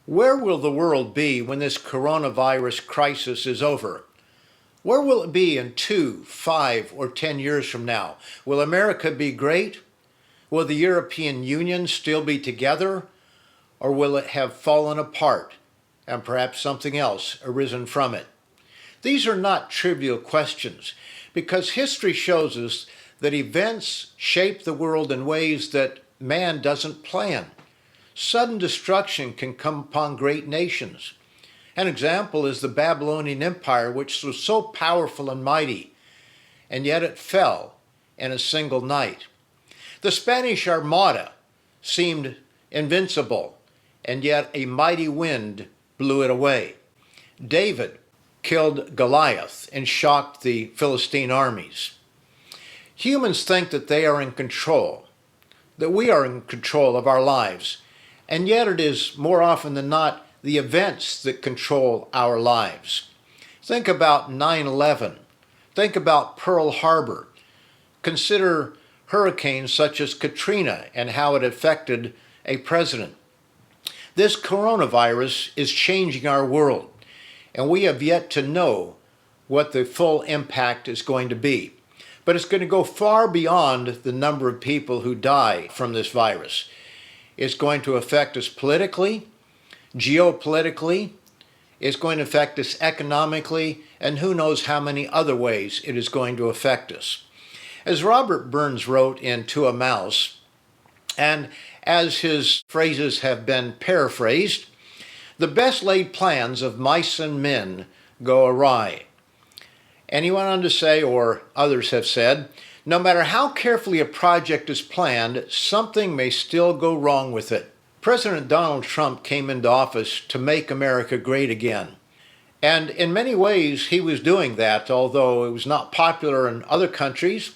Where will the world be when this coronavirus crisis is over? Where will it be in 2, 5, or 10 years from now? Will America be great? Will the European Union still be together? Or will it have fallen apart and perhaps something else arisen from it? These are not trivial questions because history shows us that events shape the world in ways that man doesn't plan. Sudden destruction can come upon great nations. An example is the Babylonian Empire, which was so powerful and mighty, and yet it fell in a single night. The Spanish Armada seemed invincible, and yet a mighty wind blew it away. David killed Goliath and shocked the Philistine armies. Humans think that they are in control, that we are in control of our lives, and yet it is more often than not the events that control our lives. Think about 9/11. Think about Pearl Harbor. Consider hurricanes such as Katrina and how it affected a president. This coronavirus is changing our world, and we have yet to know what the full impact is going to be. But it's going to go far beyond the number of people who die from this virus. It's going to affect us politically, geopolitically, it's going to affect us economically, and who knows how many other ways it is going to affect us. As Robert Burns wrote in To a Mouse, and as his phrases have been paraphrased, the best laid plans of mice and men go awry. And he went on to say, or others have said, no matter how carefully a project is planned, something may still go wrong with it. President Donald Trump came into office to make America great again. And in many ways, he was doing that, although it was not popular in other countries.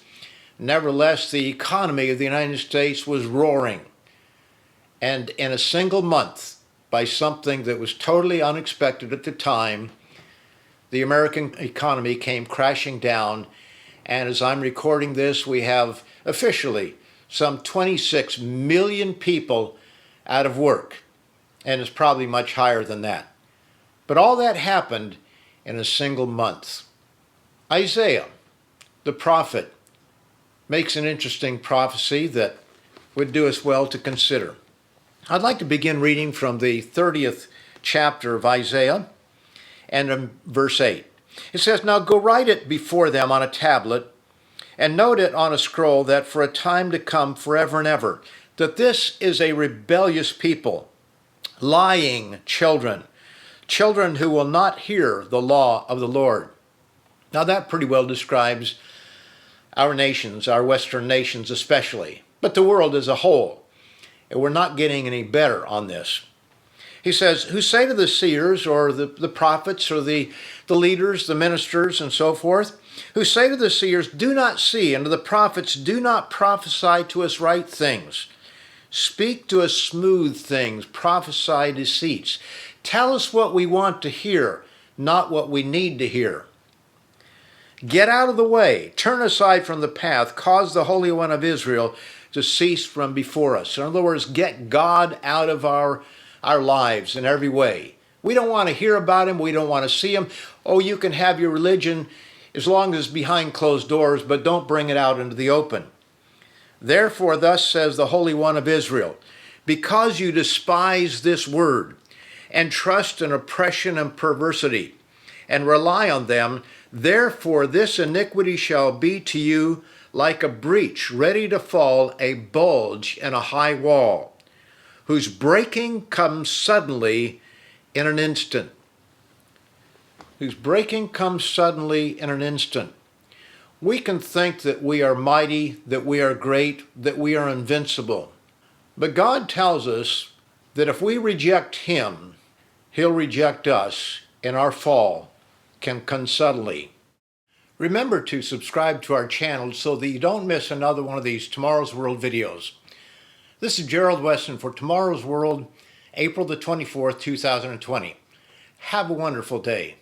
Nevertheless, the economy of the United States was roaring. And in a single month, by something that was totally unexpected at the time, the American economy came crashing down. And as I'm recording this, we have officially some 26 million people out of work. And it's probably much higher than that. But all that happened in a single month. Isaiah, the prophet, makes an interesting prophecy that would do us well to consider. I'd like to begin reading from the 30th chapter of Isaiah and in verse 8. It says, "Now go write it before them on a tablet, and note it on a scroll, that for a time to come, forever and ever, that this is a rebellious people, lying children, children who will not hear the law of the Lord." Now that pretty well describes our nations, our Western nations especially, but the world as a whole. And we're not getting any better on this. He says, who say to the seers or the prophets or the leaders, the ministers and so forth, who say to the seers, do not see, and to the prophets, do not prophesy to us right things. Speak to us smooth things, prophesy deceits. Tell us what we want to hear, not what we need to hear. Get out of the way, turn aside from the path, cause the Holy One of Israel to cease from before us. In other words, get God out of our lives in every way. We don't want to hear about him. We don't want to see him. Oh, you can have your religion as long as it's behind closed doors, but don't bring it out into the open. Therefore, thus says the Holy One of Israel, because you despise this word and trust in oppression and perversity and rely on them, therefore this iniquity shall be to you like a breach ready to fall, a bulge in a high wall, whose breaking comes suddenly in an instant. Whose breaking comes suddenly in an instant. We can think that we are mighty, that we are great, that we are invincible. But God tells us that if we reject him, he'll reject us, and our fall can come suddenly. Remember to subscribe to our channel so that you don't miss another one of these Tomorrow's World videos. This is Gerald Weston for Tomorrow's World, April the 24th, 2020. Have a wonderful day.